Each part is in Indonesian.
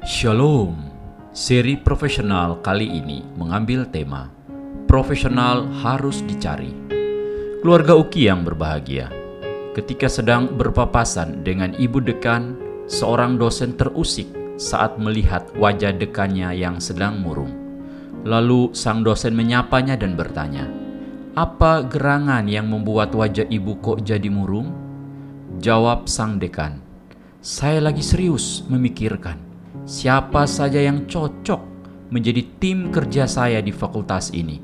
Shalom. Seri profesional kali ini mengambil tema Profesional harus dicari. Keluarga Uki yang berbahagia, ketika sedang berpapasan dengan ibu dekan, seorang dosen terusik saat melihat wajah dekannya yang sedang murung. Lalu sang dosen menyapanya dan bertanya, "Apa gerangan yang membuat wajah ibu kok jadi murung?" Jawab sang dekan, "Saya lagi serius memikirkan siapa saja yang cocok menjadi tim kerja saya di fakultas ini,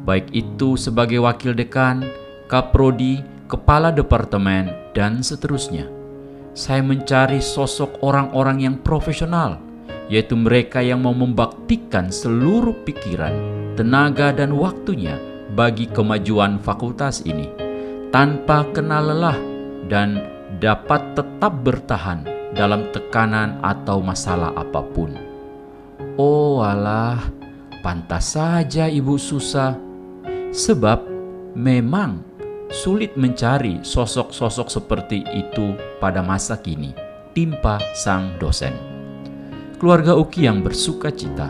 baik itu sebagai wakil dekan, kaprodi, kepala departemen, dan seterusnya. Saya mencari sosok orang-orang yang profesional, yaitu mereka yang mau membaktikan seluruh pikiran, tenaga, dan waktunya bagi kemajuan fakultas ini, tanpa kenal lelah dan dapat tetap bertahan dalam tekanan atau masalah apapun." Oh alah, pantas saja ibu susah. Sebab memang sulit mencari sosok-sosok seperti itu pada masa kini, timpa sang dosen. Keluarga Uki yang bersuka cita,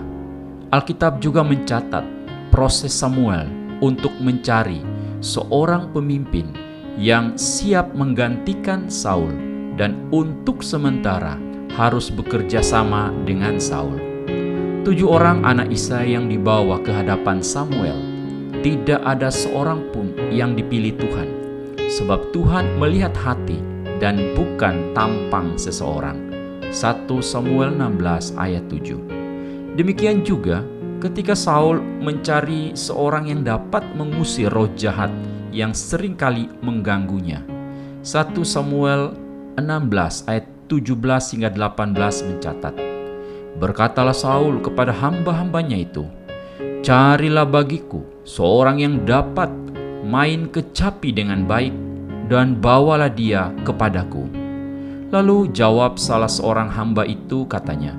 Alkitab juga mencatat proses Samuel untuk mencari seorang pemimpin yang siap menggantikan Saul dan untuk sementara harus bekerja sama dengan Saul. 7 orang anak Isai yang dibawa ke hadapan Samuel, tidak ada seorang pun yang dipilih Tuhan, sebab Tuhan melihat hati dan bukan tampang seseorang. 1 Samuel 16 ayat 7. Demikian juga ketika Saul mencari seorang yang dapat mengusir roh jahat yang seringkali mengganggunya. 1 Samuel 16 ayat 17 hingga 18 mencatat, "Berkatalah Saul kepada hamba-hambanya itu, 'Carilah bagiku seorang yang dapat main kecapi dengan baik, dan bawalah dia kepadaku.' Lalu jawab salah seorang hamba itu, katanya,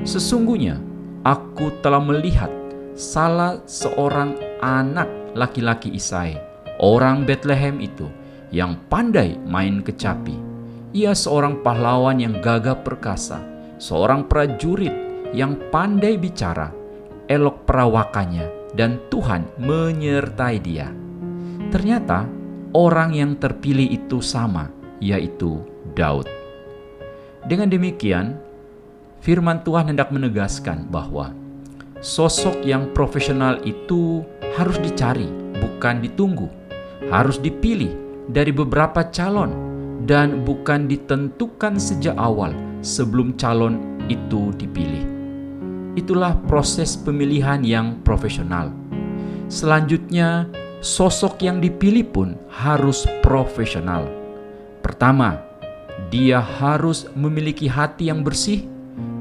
'Sesungguhnya aku telah melihat salah seorang anak laki-laki Isai, orang Betlehem itu, yang pandai main kecapi. Ia seorang pahlawan yang gagah perkasa, seorang prajurit yang pandai bicara, elok perawakannya, dan Tuhan menyertai dia.' Ternyata orang yang terpilih itu sama, yaitu Daud. Dengan demikian, firman Tuhan hendak menegaskan bahwa sosok yang profesional itu harus dicari, bukan ditunggu. Harus dipilih dari beberapa calon dan bukan ditentukan sejak awal sebelum calon itu dipilih. Itulah proses pemilihan yang profesional. Selanjutnya, sosok yang dipilih pun harus profesional. Pertama, dia harus memiliki hati yang bersih,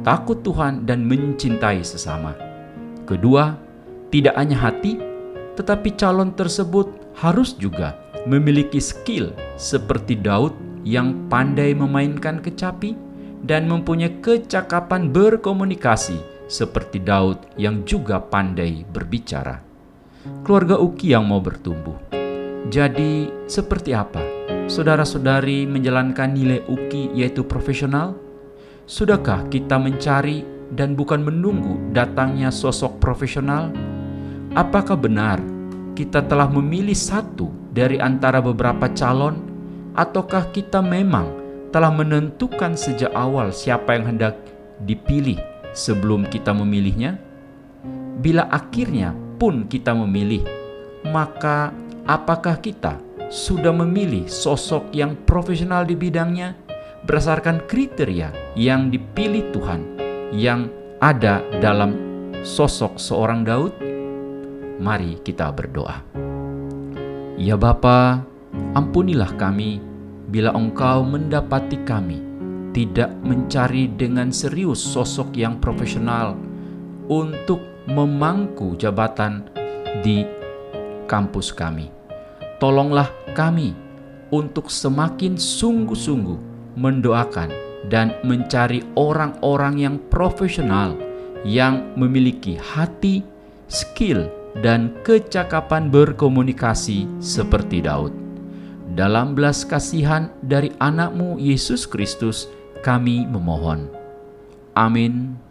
takut Tuhan, dan mencintai sesama. Kedua, tidak hanya hati, tetapi calon tersebut harus juga memiliki skill seperti Daud yang pandai memainkan kecapi dan mempunyai kecakapan berkomunikasi seperti Daud yang juga pandai berbicara. Keluarga Uki yang mau bertumbuh, jadi seperti apa saudara-saudari menjalankan nilai Uki yaitu profesional? Sudahkah kita mencari dan bukan menunggu datangnya sosok profesional? Apakah benar kita telah memilih satu dari antara beberapa calon, ataukah kita memang telah menentukan sejak awal siapa yang hendak dipilih sebelum kita memilihnya? Bila akhirnya pun kita memilih, maka apakah kita sudah memilih sosok yang profesional di bidangnya berdasarkan kriteria yang dipilih Tuhan yang ada dalam sosok seorang Daud? Mari kita berdoa. Ya Bapa, ampunilah kami bila Engkau mendapati kami tidak mencari dengan serius sosok yang profesional untuk memangku jabatan di kampus kami. Tolonglah kami untuk semakin sungguh-sungguh mendoakan dan mencari orang-orang yang profesional yang memiliki hati, skill, dan kecakapan berkomunikasi seperti Daud. Dalam belas kasihan dari anak-Mu Yesus Kristus kami memohon. Amin.